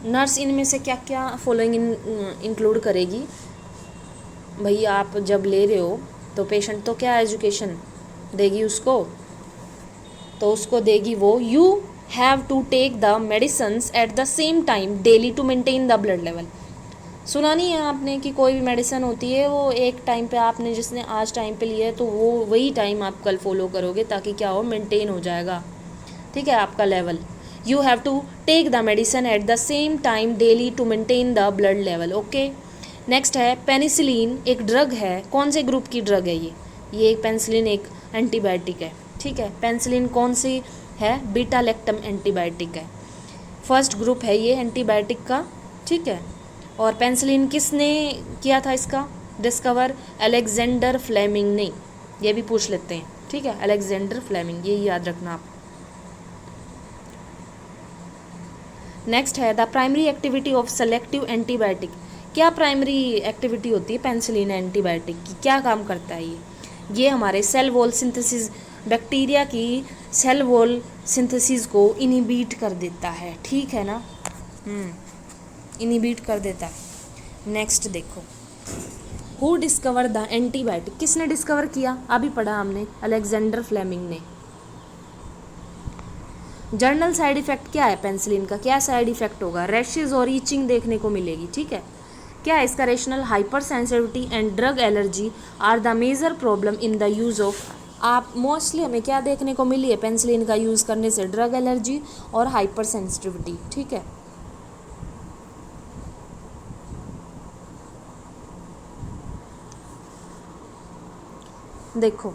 Nurse इनमें से क्या क्या फॉलोइंग इंक्लूड करेगी भाई, आप जब ले रहे हो तो पेशेंट तो क्या एजुकेशन देगी उसको, तो उसको देगी वो, you have to take the medicines at the same time daily to maintain the blood level. सुना नहीं है आपने कि कोई भी मेडिसिन होती है वो एक टाइम पे, आपने जिसने आज टाइम पे लिया है तो वो वही टाइम आप कल फॉलो करोगे, ताकि क्या हो, मेंटेन हो जाएगा। ठीक है, आपका level. You have to take the medicine at the same time daily to maintain the blood level. Okay, next है, पेनिसिलिन एक ड्रग है, कौन से ग्रुप की ड्रग है ये एक पेनिसिलिन एक एंटीबायोटिक है। ठीक है, पेनिसिलिन कौन सी है, बीटा लैक्टम एंटीबायोटिक है, फर्स्ट ग्रुप है ये एंटीबायोटिक का। ठीक है, और पेनिसिलिन किसने किया था इसका डिस्कवर, अलेक्जेंडर फ्लेमिंग ने, ये भी पूछ लेते हैं। ठीक है, अलेक्जेंडर फ्लेमिंग, ये याद रखना आप। नेक्स्ट है, the primary activity of selective antibiotic. क्या प्राइमरी एक्टिविटी होती है पेनिसिलिन एंटीबायोटिक की, क्या काम करता है ये हमारे सेल वॉल सिंथेसिस, बैक्टीरिया की सेल वॉल सिंथेसिस को इनिबिट कर देता है। ठीक है ना, इनिबिट कर देता है। नेक्स्ट देखो, हु डिस्कवर द एंटीबायोटिक, किसने डिस्कवर किया, अभी पढ़ा हमने, अलेक्जेंडर फ्लेमिंग ने। जर्नल साइड इफेक्ट क्या है पेनिसिलिन का, क्या साइड इफेक्ट होगा, रैशेज और ईचिंग देखने को मिलेगी। ठीक है, क्या है इसका rational, hyper sensitivity and drug allergy are the major problem in the use of. आप मोस्टली हमें क्या देखने को मिली है पेनिसिलिन का यूज़ करने से, ड्रग एलर्जी और हाइपर सेंसिटिविटी। ठीक है, देखो,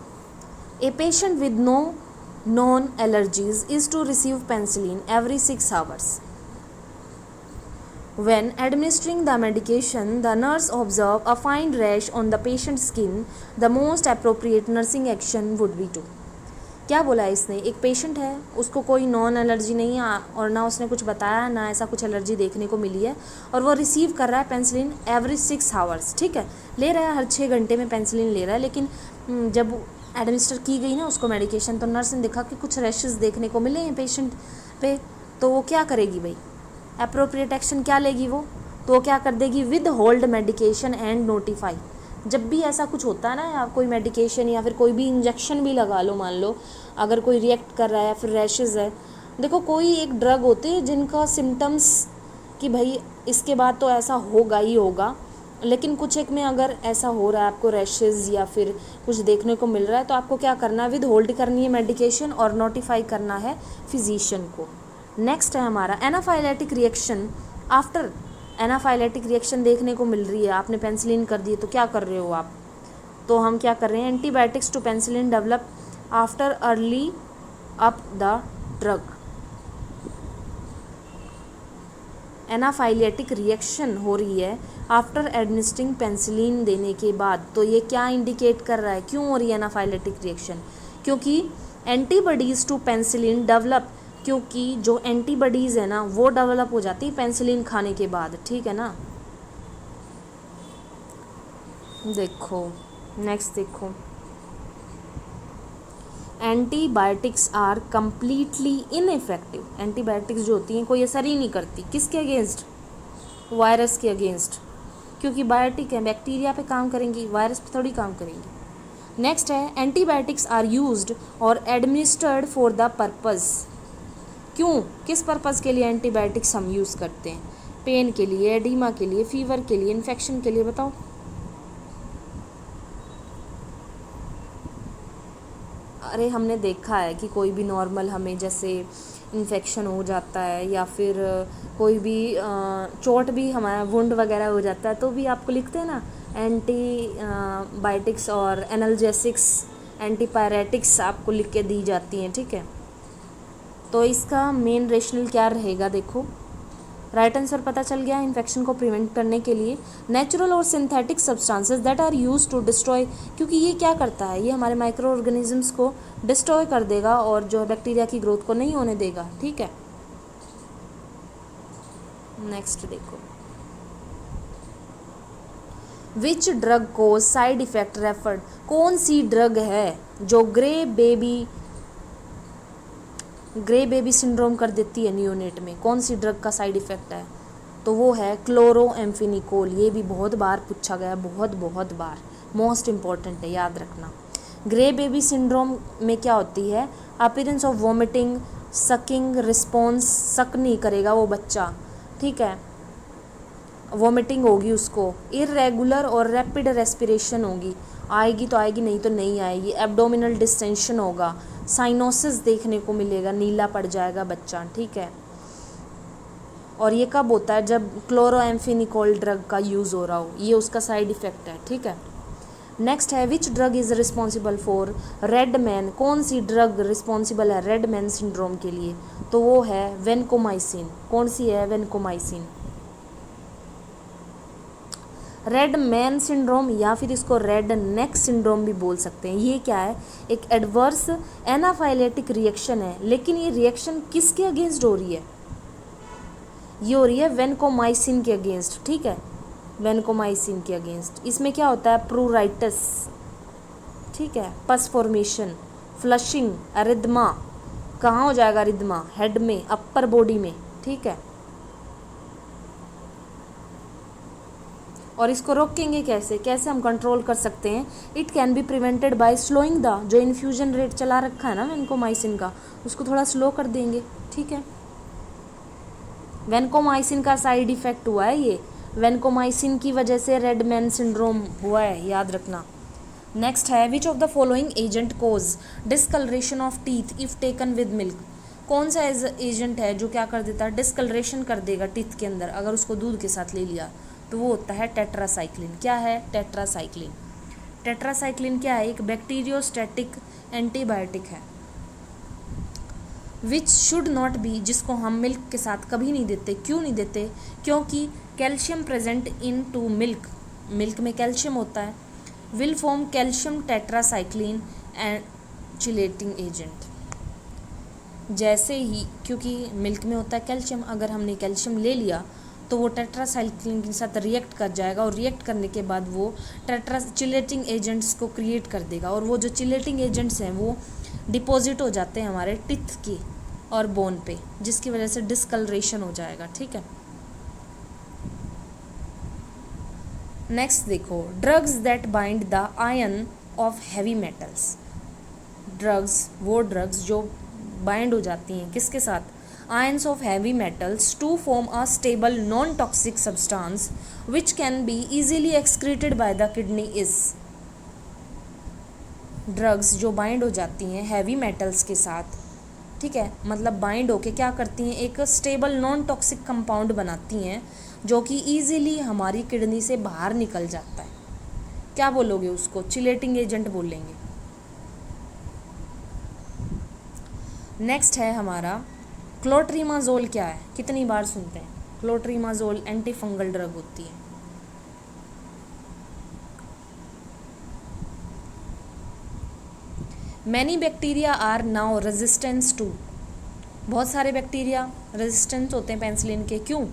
a patient with no non allergies is to receive penicillin every 6 hours. When administering the medication, the nurse observe a fine rash on the patient's skin. The most appropriate nursing action would be to. क्या बोला है इसने, एक patient है, उसको कोई non allergy नहीं है और ना उसने कुछ बताया, ना ऐसा कुछ एलर्जी देखने को मिली है, और वो रिसीव कर रहा है पेनिसिलिन एवरी 6 hours। ठीक है, ले रहा है, हर 6 घंटे में पेनिसिलिन ले रहा है, लेकिन जब एडमिनिस्टर की गई ना उसको मेडिकेशन, तो नर्स ने देखा कि कुछ रैशेस देखने को मिले हैं पेशेंट पे, तो वो क्या करेगी भाई, अप्रोप्रिएट एक्शन क्या लेगी वो, तो वो क्या कर देगी, with hold medication and notify. जब भी ऐसा कुछ होता है ना, या कोई मेडिकेशन या फिर कोई भी इंजेक्शन भी लगा लो, मान लो अगर कोई रिएक्ट कर रहा है या फिर रैशेज़ है, देखो कोई एक ड्रग होते हैं जिनका सिम्टम्स कि भाई इसके बाद तो ऐसा होगा ही होगा, लेकिन कुछ एक में अगर ऐसा हो रहा है आपको रैशेज़ या फिर कुछ देखने को मिल रहा है, तो आपको क्या करना है, विद होल्ड करनी है मेडिकेशन और नोटिफाई करना है फिजिशियन को। नेक्स्ट है हमारा anaphylactic reaction after. Anaphylactic reaction देखने को मिल रही है, आपने पेंसिलिन कर दी तो क्या कर रहे हो आप, तो हम क्या कर रहे हैं, antibiotics to penicillin develop after early up the drug. Anaphylactic reaction हो रही है आफ्टर एडमिनिस्ट्रिंग पेंसिलिन देने के बाद, तो ये क्या इंडिकेट कर रहा है, क्यों हो रही है एनाफाइलेटिक रिएक्शन, क्योंकि एंटीबॉडीज़ टू पेंसिलिन डेवलप, क्योंकि जो एंटीबॉडीज़ है ना वो डेवलप हो जाती है पेंसिलिन खाने के बाद, ठीक है ना। देखो नेक्स्ट देखो, antibiotics are completely ineffective. Antibiotics जो होती हैं कोई असर ही नहीं करती, किसके अगेंस्ट, वायरस के अगेंस्ट, क्योंकि बायोटिक है, बैक्टीरिया पे काम करेंगी, वायरस पे थोड़ी काम करेंगी। नेक्स्ट है एंटीबायोटिक्स आर यूज्ड और एडमिनिस्टर्ड फॉर द पर्पज़। क्यों, किस पर्पज़ के लिए एंटीबायोटिक्स हम यूज़ करते हैं, पेन के लिए, एडीमा के लिए, फीवर के लिए, इन्फेक्शन के लिए, बताओ। अरे हमने देखा है कि कोई भी नॉर्मल हमें जैसे इन्फेक्शन हो जाता है या फिर कोई भी चोट भी हमारा वुंड वगैरह हो जाता है, तो भी आपको लिखते हैं ना एंटीबायोटिक्स और एनाल्जेसिक्स, एंटीपायरेटिक्स आपको लिख के दी जाती हैं, ठीक है। तो इसका मेन रेशनल क्या रहेगा, देखो राइट आंसर पता चल गया। इन्फेक्शन को प्रिवेंट करने के लिए नेचुरल और synthetic substances that are used to destroy, क्योंकि ये क्या करता है, ये हमारे माइक्रो ऑर्गेनिजम्स को डिस्ट्रॉय कर देगा और जो बैक्टीरिया की ग्रोथ को नहीं होने देगा, ठीक है। नेक्स्ट देखो, विच ड्रग को साइड इफेक्ट रेफर्ड, कौन सी ड्रग है जो ग्रे बेबी सिंड्रोम कर देती है नियोनेट में, कौन सी ड्रग का साइड इफ़ेक्ट है, तो वो है क्लोरोएम्फेनिकोल। ये भी बहुत बार पूछा गया, बहुत बार, मोस्ट इम्पॉर्टेंट है, याद रखना। ग्रे बेबी सिंड्रोम में क्या होती है, appearance of vomiting, sucking response, सक नहीं करेगा वो बच्चा, ठीक है, वॉमिटिंग होगी उसको, इरेगुलर और रैपिड रेस्पिरेशन होगी, आएगी तो आएगी, नहीं तो नहीं आएगी, एब्डोमिनल डिस्टेंशन होगा, साइनोसिस देखने को मिलेगा, नीला पड़ जाएगा बच्चा, ठीक है। और ये कब होता है, जब क्लोरोएम्फेनिकोल ड्रग का यूज़ हो रहा हो, ये उसका साइड इफ़ेक्ट है, ठीक है। नेक्स्ट है which drug is responsible for red man, कौन सी ड्रग रिस्पॉन्सिबल है रेड मैन सिंड्रोम के लिए, तो वो है वेनकोमाइसिन। कौन सी है, वेनकोमाइसिन। रेड मैन सिंड्रोम या फिर इसको रेड नेक सिंड्रोम भी बोल सकते हैं। ये क्या है, एक एडवर्स एनाफाइलेटिक रिएक्शन है, लेकिन ये रिएक्शन किसके अगेंस्ट हो रही है, ये हो रही है वेनकोमाइसिन के अगेंस्ट, ठीक है, वेनकोमाइसिन के अगेंस्ट। इसमें क्या होता है, प्रूराइटिस, ठीक है, पस फॉर्मेशन, फ्लशिंग, अरिदमा, कहाँ हो जाएगा अरिदमा, हेड में, अपर बॉडी में, ठीक है। और इसको रोकेंगे कैसे, कैसे हम कंट्रोल कर सकते हैं, it can be prevented by slowing the, जो इन्फ्यूजन रेट चला रखा है ना वेनकोमाइसिन का, उसको थोड़ा स्लो कर देंगे, ठीक है। वेनकोमाइसिन का साइड इफेक्ट हुआ है, ये वेनकोमाइसिन की वजह से रेड मैन सिंड्रोम हुआ है, याद रखना। नेक्स्ट है which of the following agent cause discolouration of teeth if taken with milk, कौन सा एजेंट है जो क्या कर देता है, डिस्कलरेशन कर देगा टीथ के अंदर अगर उसको दूध के साथ ले लिया, तो वो होता है टेट्रासाइक्लिन। क्या है, टेट्रासाइक्लिन। टेट्रासाइक्लिन क्या है, एक बैक्टीरियोस्टैटिक एंटीबायोटिक है, विच शुड नॉट बी, जिसको हम मिल्क के साथ कभी नहीं देते। क्यों नहीं देते, क्योंकि calcium present in to milk, milk में कैल्शियम होता है, will form calcium tetracycline and chelating agent. जैसे ही, क्योंकि मिल्क में होता है कैल्शियम, अगर हमने कैल्शियम ले लिया तो वो टेट्रासाइक्लिन के साथ रिएक्ट कर जाएगा, और रिएक्ट करने के बाद वो चिलेटिंग एजेंट्स को क्रिएट कर देगा, और वो जो चिलेटिंग एजेंट्स हैं वो डिपॉजिट हो जाते हैं हमारे टिथ की और बोन पे, जिसकी वजह से डिस्कलरेशन हो जाएगा, ठीक है। नेक्स्ट देखो, drugs that bind the ion of heavy metals. Drugs, वो ड्रग्स जो बाइंड हो जाती हैं किसके साथ, ions of heavy metals to form a stable non toxic substance which can be easily excreted by the kidney is. Drugs जो bind हो जाती हैं हैवी मेटल्स के साथ, ठीक है, मतलब बाइंड होके क्या करती हैं, एक स्टेबल नॉन टॉक्सिक कंपाउंड बनाती हैं जो कि ईजिली हमारी किडनी से बाहर निकल जाता है। क्या बोलोगे उसको, चिलेटिंग एजेंट बोलेंगे। नेक्स्ट है हमारा क्लोट्रीमाजोल। क्या है, कितनी बार सुनते हैं, क्लोट्रीमाजोल एंटी फंगल ड्रग होती है। Many bacteria are now resistance to. बहुत सारे बैक्टीरिया रेजिस्टेंस होते हैं पेनिसिलिन के, क्यों,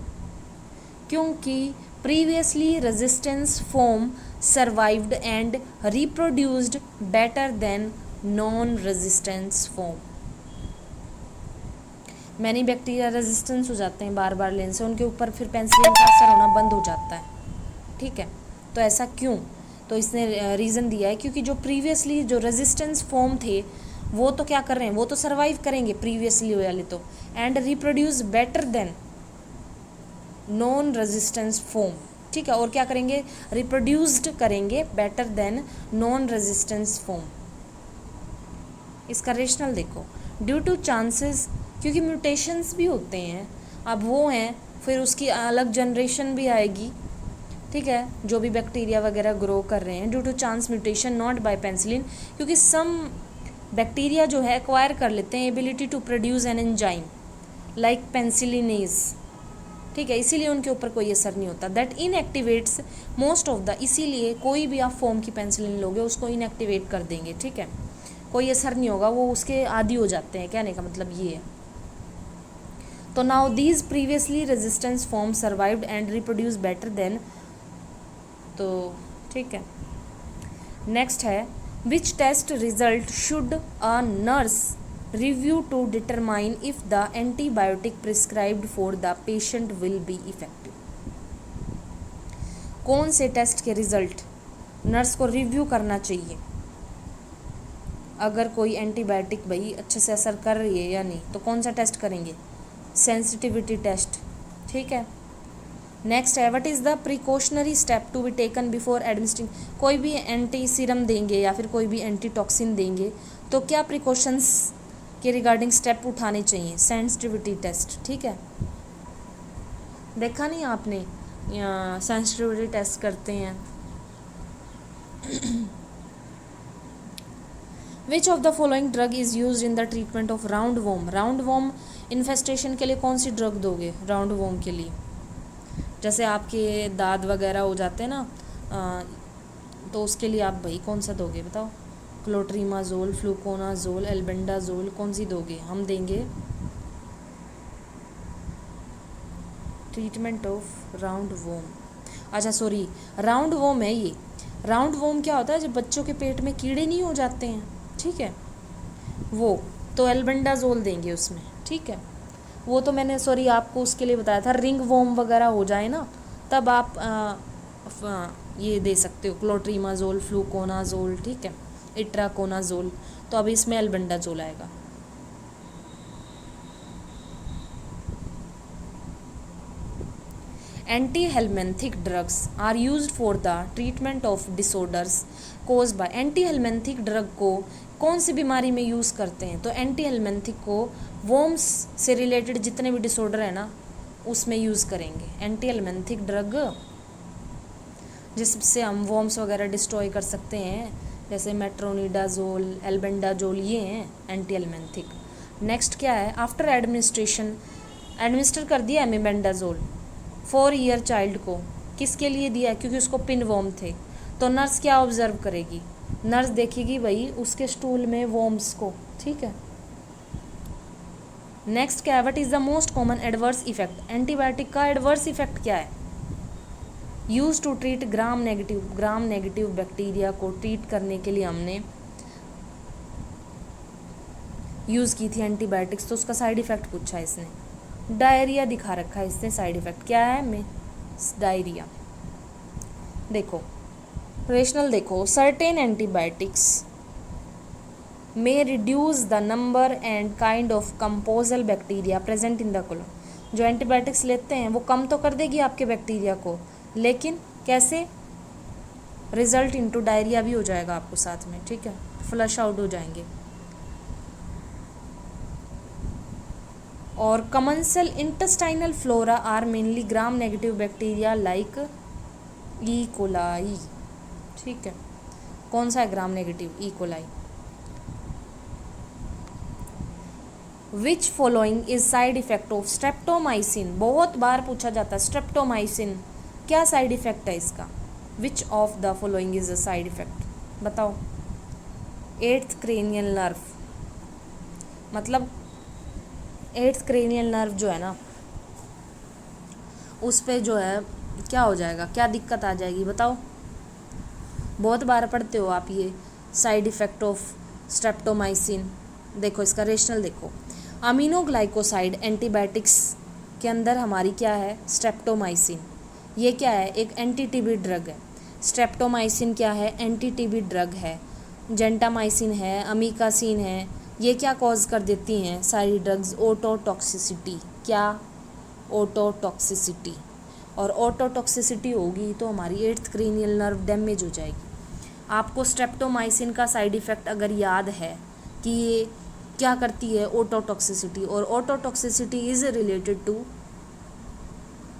क्योंकि previously resistance form survived and reproduced better than non resistance form. Many bacteria resistance हो जाते हैं बार बार लेने से, उनके ऊपर फिर पेनिसिलिन का असर होना बंद हो जाता है, ठीक है। तो ऐसा क्यों, तो इसने रीज़न दिया है क्योंकि जो प्रीवियसली जो रेजिस्टेंस फॉर्म थे वो तो क्या कर रहे हैं, वो तो सर्वाइव करेंगे प्रीवियसली वाले तो, and reproduce better then non resistance form, ठीक है, और क्या करेंगे, रिप्रोड्यूस्ड करेंगे better than non resistance form. इसका रेशनल देखो, ड्यू टू चांसेस, क्योंकि म्यूटेशंस भी होते हैं, अब वो हैं, फिर उसकी अलग जनरेशन भी आएगी, ठीक है, जो भी बैक्टीरिया वगैरह ग्रो कर रहे हैं, due to chance mutation not by penicillin, क्योंकि सम बैक्टीरिया जो है एक्वायर कर लेते हैं ability to produce an enzyme like penicillinase, ठीक है, इसीलिए उनके ऊपर कोई असर नहीं होता। That inactivates most of the, इसीलिए कोई भी आप फॉर्म की पेनिसिलिन लोगे उसको इनएक्टिवेट कर देंगे, ठीक है, कोई असर नहीं होगा, वो उसके आदी हो जाते हैं, कहने का मतलब ये है। तो now these previously resistance form survived and reproduce better than, तो ठीक है। नेक्स्ट है, which test result should a nurse review to determine if the antibiotic prescribed for the patient will be effective. कौन से टेस्ट के result nurse को review करना चाहिए, अगर कोई एंटीबायोटिक भाई अच्छे से असर कर रही है या नहीं, तो कौन सा टेस्ट करेंगे, सेंसिटिविटी टेस्ट, ठीक है। नेक्स्ट है, what is the precautionary step to be taken before administering. कोई भी एंटी सीरम देंगे या फिर कोई भी एंटी टॉक्सिन देंगे तो क्या प्रिकॉशंस के रिगार्डिंग स्टेप उठाने चाहिए, सेंसिटिविटी टेस्ट, ठीक है। देखा नहीं आपने, सेंसिटिविटी टेस्ट करते हैं। विच of the following drug is use in the treatment of round warm. Round warm infestation के लिए कौन सी ड्रग दोगे, राउंड वॉर्म के लिए, जैसे आपके दाद वगैरह हो जाते हैं ना, तो उसके लिए आप भाई कौन सा दोगे बताओ, क्लोट्रीमाजोल, फ्लूकोनाजोल, एल्बेंडाजोल, कौन सी दोगे, हम देंगे ट्रीटमेंट ऑफ राउंड वॉर्म, अच्छा सॉरी राउंड वॉर्म है ये। राउंड वॉर्म क्या होता है, जब बच्चों के पेट में कीड़े नहीं हो जाते हैं, ठीक है, वो तो एल्बेंडाजोल देंगे उसमें, ठीक है। वो तो मैंने सॉरी आपको उसके लिए बताया था, रिंग वॉर्म वगैरह हो जाए ना तब आप ये दे सकते हो, क्लोट्रीमाजोल, फ्लूकोनाजोल, ठीक है, इट्राकोनाजोल, तो अभी इसमें एल्बेंडाजोल आएगा। Anti helminthic drugs are used for the treatment of disorders caused by. Anti helminthic drug को कौन सी बीमारी में यूज़ करते हैं, तो एंटी हेलमेंथिक को वॉर्म्स से रिलेटेड जितने भी डिसऑर्डर है ना उसमें यूज़ करेंगे एंटी हेलमेंथिक ड्रग, जिससे हम वॉर्म्स वगैरह डिस्ट्रॉय कर सकते हैं, जैसे मेट्रोनिडाजोल, एल्बेंडाजोल, ये हैं एंटी हेलमेंथिक। नेक्स्ट क्या है, आफ्टर एडमिनिस्ट्रेशन, एडमिनिस्टर कर दिया एमिबेंडाजोल 4 ईयर चाइल्ड को, किसके लिए दिया, क्योंकि उसको पिन वॉर्म थे, तो नर्स क्या ऑब्जर्व करेगी, नर्स देखेगी भाई उसके स्टूल में वॉर्म्स को, ठीक है। नेक्स्ट क्या है, what is the most common adverse effect. Antibiotic का एडवर्स इफेक्ट क्या है, use to treat gram negative bacteria को ट्रीट करने के लिए हमने यूज़ की थी एंटीबायोटिक्स, तो उसका साइड इफेक्ट पूछा है इसने, डायरिया दिखा रखा है इसने, साइड इफेक्ट क्या है में डायरिया। देखो रेशनल देखो, certain antibiotics may reduce the number and kind of composal bacteria present in the colon। जो एंटीबायोटिक्स लेते हैं वो कम तो कर देगी आपके बैक्टीरिया को, लेकिन कैसे, रिजल्ट इनटू डायरिया भी हो जाएगा आपको साथ में, ठीक है, फ्लश आउट हो जाएंगे। और commensal intestinal flora are mainly gram negative bacteria like E coli, ठीक है। कौन सा है gram negative? E coli. Which following is side effect of streptomycin, बहुत बार पूछा जाता है स्ट्रेप्टोमाइसिन क्या साइड इफेक्ट है इसका। विच of the following is a side effect, बताओ। 8th क्रेनियल नर्व, मतलब 8th क्रेनियल नर्व जो है ना उस पे जो है क्या हो जाएगा, क्या दिक्कत आ जाएगी बताओ। बहुत बार पढ़ते हो आप ये साइड इफेक्ट ऑफ स्ट्रेप्टोमाइसिन। देखो इसका रेशनल देखो, अमीनोग्लाइकोसाइड एंटीबायोटिक्स के अंदर हमारी क्या है, स्ट्रेप्टोमाइसिन। ये क्या है, एक एंटी टीबी ड्रग है। स्ट्रेप्टोमाइसिन क्या है, एंटी टीबी ड्रग है। जेंटामाइसिन है, अमीकासिन है, ये क्या कॉज कर देती हैं सारी ड्रग्स, ओटोटॉक्सिसिटी। क्या, ओटोटॉक्सिसिटी। और ओटोटॉक्सिसिटी होगी तो हमारी 8th क्रेनियल नर्व डैमेज हो जाएगी। आपको स्ट्रेप्टोमाइसिन का साइड इफ़ेक्ट अगर याद है कि ये क्या करती है, ओटोटॉक्सिसिटी, और ototoxicity is related to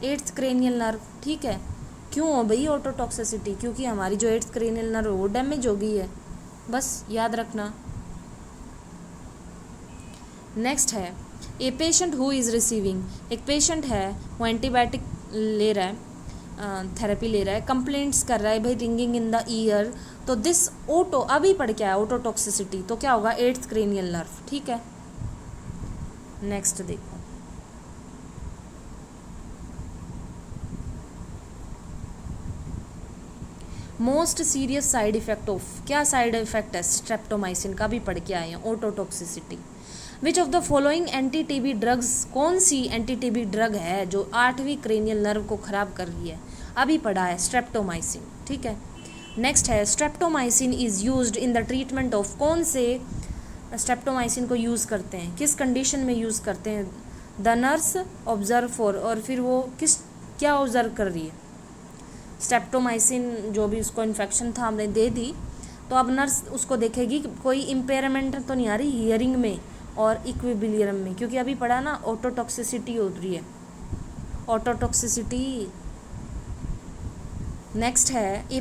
8th cranial nerve, ठीक है। क्यों हो भाई ओटोटॉक्सिसिटी, क्योंकि हमारी जो 8th क्रेनियल नर्व वो डैमेज हो गई है, बस याद रखना। नेक्स्ट है a patient who is receiving, एक पेशेंट है वो एंटीबायोटिक ले रहा है, थेरेपी ले रहा है, कंप्लेंट्स कर रहा है भाई रिंगिंग इन द ईयर, तो दिस ओटो अभी पढ़ के आया ओटोटॉक्सिसिटी, तो क्या होगा 8th क्रेनियल नर्व, ठीक है। नेक्स्ट देखो, most serious side effect of, क्या साइड इफेक्ट है स्ट्रेप्टोमाइसिन का, भी पढ़ के आए हैं, ototoxicity. Which of the following anti TB drugs, कौन सी एंटी टीबी ड्रग है जो 8वीं क्रेनियल नर्व को खराब कर रही है, अभी पढ़ा है स्ट्रेप्टोमाइसिन, ठीक है। नेक्स्ट है streptomycin is used in the treatment of, कौन से स्ट्रेप्टोमाइसिन को यूज़ करते हैं, किस कंडीशन में यूज़ करते हैं, द नर्स ऑब्जर्व फॉर, और फिर वो किस क्या ऑब्जर्व कर रही है। स्ट्रेप्टोमाइसिन जो भी उसको इन्फेक्शन था हमने दे दी, तो अब नर्स उसको देखेगी कि कोई इम्पेयरमेंट तो नहीं आ रही हियरिंग में और इक्विलिब्रियम में, क्योंकि अभी पढ़ा ना ऑटोटॉक्सिसिटी हो रही है, ऑटोटॉक्सिसिटी। नेक्स्ट है